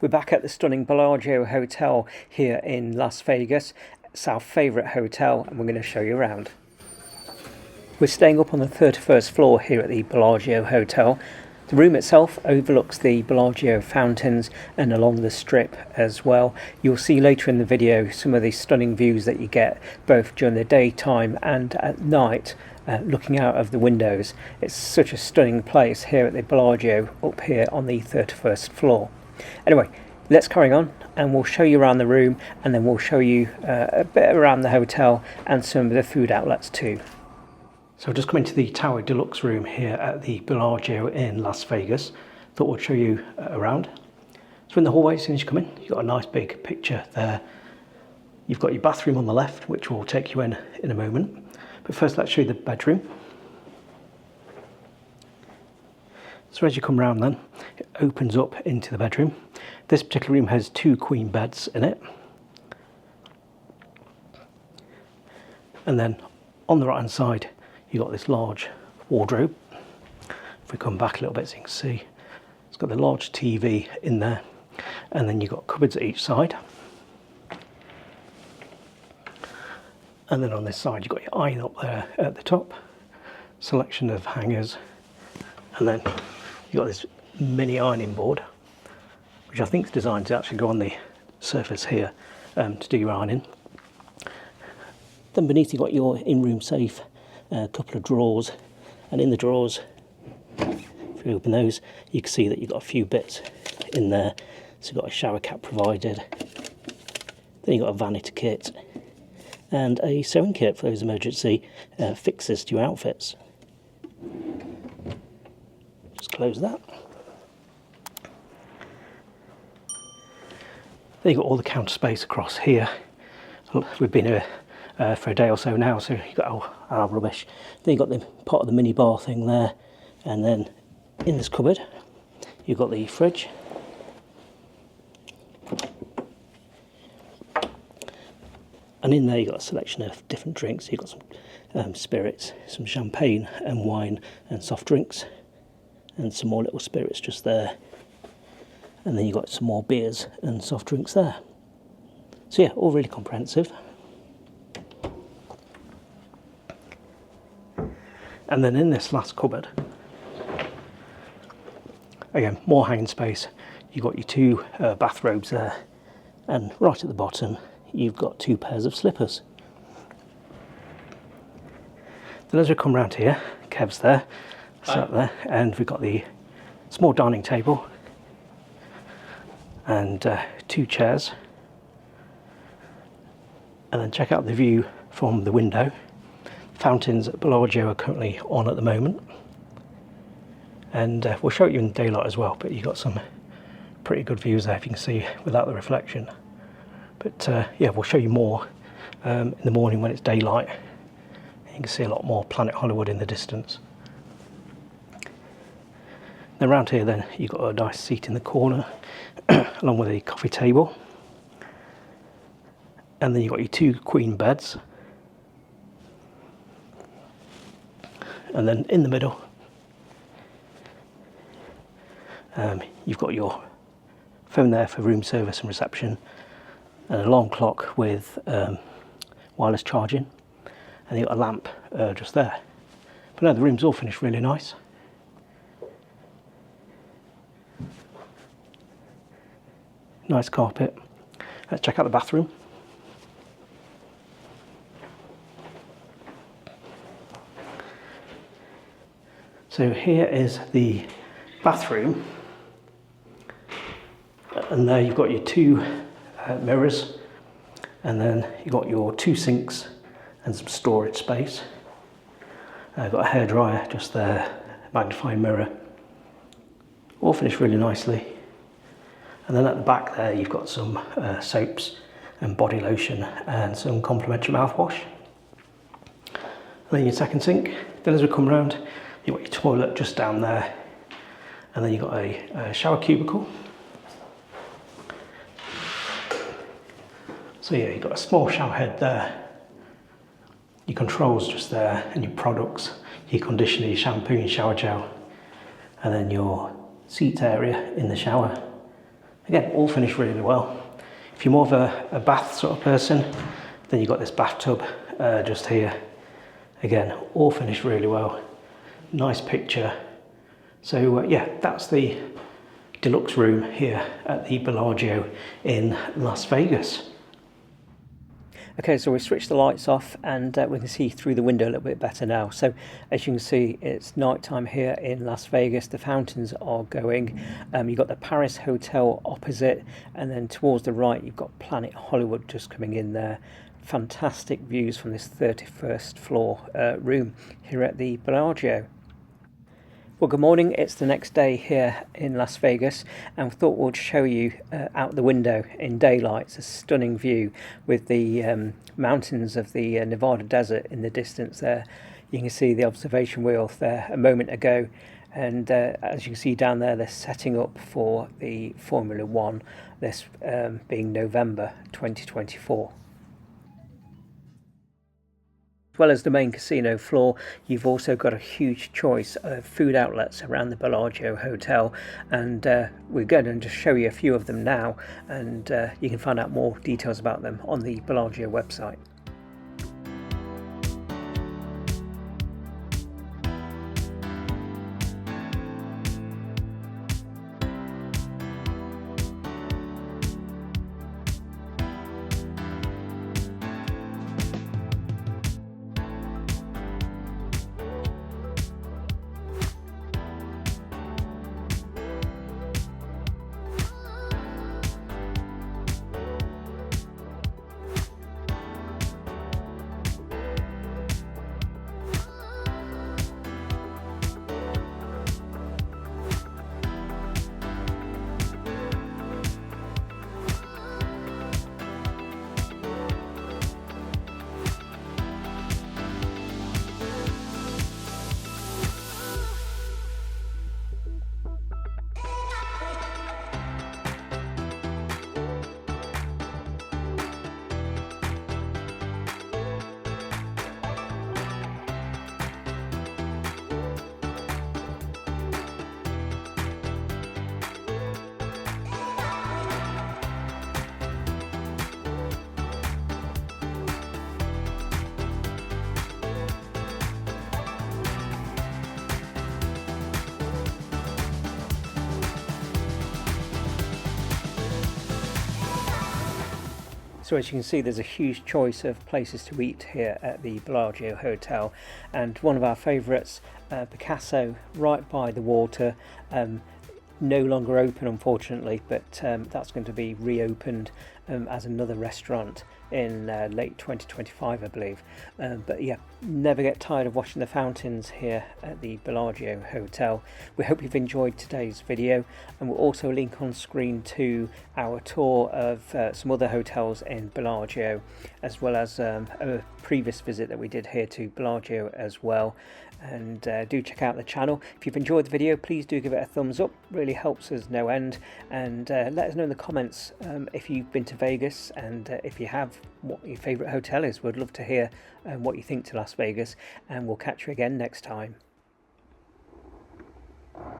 We're back at the stunning Bellagio Hotel here in Las Vegas. It's our favourite hotel and we're going to show you around. We're staying up on the 31st floor here at the Bellagio Hotel. The room itself overlooks the Bellagio fountains and along the strip as well. You'll see later in the video some of the stunning views that you get both during the daytime and at night. Looking out of the windows. It's such a stunning place here at the Bellagio up here on the 31st floor. Anyway, let's carry on and we'll show you around the room, and then we'll show you a bit around the hotel and some of the food outlets too. So I've just come into the Tower Deluxe room here at the Bellagio in Las Vegas. Thought we'd show you around. So in the hallway, as soon as you come in, you've got a nice big picture there. You've got your bathroom on the left, which we'll take you in a moment. But first, let's show you the bedroom. So as you come round then, it opens up into the bedroom. This particular room has 2 queen beds in it. And then on the right hand side, you've got this large wardrobe. If we come back a little bit so you can see, it's got the large TV in there. And then you've got cupboards at each side. And then on this side, you've got your iron up there at the top, selection of hangers, and then you've got this mini ironing board, which I think is designed to actually go on the surface here to do your ironing. Then beneath you've got your in-room safe, a couple of drawers, and in the drawers, if you open those, you can see that you've got a few bits in there. So you've got a shower cap provided, then you've got a vanity kit, and a sewing kit for those emergency fixes to your outfits. Just close that. Then you've got all the counter space across here. We've been here for a day or so now, so you've got our rubbish. Then you've got the part of the mini bar thing there, and then in this cupboard you've got the fridge. And in there you've got a selection of different drinks. You've got some spirits, some champagne and wine and soft drinks, and some more little spirits just there. And then you've got some more beers and soft drinks there. So yeah, all really comprehensive. And then in this last cupboard, again, more hanging space. You've got your 2 bathrobes there, and right at the bottom you've got 2 pairs of slippers. Then as we come round here, Kev's there, sat there, and we've got the small dining table and 2 chairs. And then check out the view from the window. Fountains at Bellagio are currently on at the moment, and we'll show you in daylight as well, but you've got some pretty good views there if you can see without the reflection. But yeah, we'll show you more in the morning when it's daylight. You can see a lot more Planet Hollywood in the distance. Then around here then, you've got a nice seat in the corner along with a coffee table. And then you've got your 2 queen beds. And then in the middle, you've got your phone there for room service and reception, an alarm clock with wireless charging, and you've got a lamp just there. But no, the room's all finished really nice. Nice carpet. Let's check out the bathroom. So here is the bathroom, and there you've got your 2 mirrors, and then you've got your 2 sinks and some storage space. I've got a hairdryer just there, magnifying mirror, all finished really nicely. And then at the back there you've got some soaps and body lotion and some complimentary mouthwash. And then your second sink. Then as we come round, you've got your toilet just down there, and then you've got a shower cubicle. So yeah, you've got a small shower head there, your controls just there, and your products, your conditioner, your shampoo, your shower gel, and then your seat area in the shower, Again, all finished really well. If you're more of a bath sort of person, then you've got this bathtub just here. Again, all finished really well. Nice picture. So yeah, that's the deluxe room here at the Bellagio in Las Vegas. Okay, so we switched the lights off and we can see through the window a little bit better now. So as you can see, it's nighttime here in Las Vegas. The fountains are going. You've got the Paris Hotel opposite, and then towards the right you've got Planet Hollywood just coming in there. Fantastic views from this 31st floor room here at the Bellagio. Well, good morning. It's the next day here in Las Vegas, and we thought we'd show you out the window in daylight. It's a stunning view with the mountains of the Nevada desert in the distance there. You can see the observation wheel there a moment ago, and as you can see down there, they're setting up for the Formula One, this being November 2024. As well as the main casino floor, you've also got a huge choice of food outlets around the Bellagio Hotel, and we're going to just show you a few of them now, and you can find out more details about them on the Bellagio website. So as you can see, there's a huge choice of places to eat here at the Bellagio Hotel, and one of our favourites, Picasso, right by the water, no longer open unfortunately, but that's going to be reopened as another restaurant in late 2025 I believe. But yeah, never get tired of watching the fountains here at the Bellagio Hotel. We hope you've enjoyed today's video, and we'll also link on screen to our tour of some other hotels in Bellagio, as well as a previous visit that we did here to Bellagio as well. And do check out the channel. If you've enjoyed the video, please do give it a thumbs up, really helps us no end, and let us know in the comments if you've been to Vegas, and if you have, what your favourite hotel is. We'd love to hear what you think to Las Vegas, and we'll catch you again next time.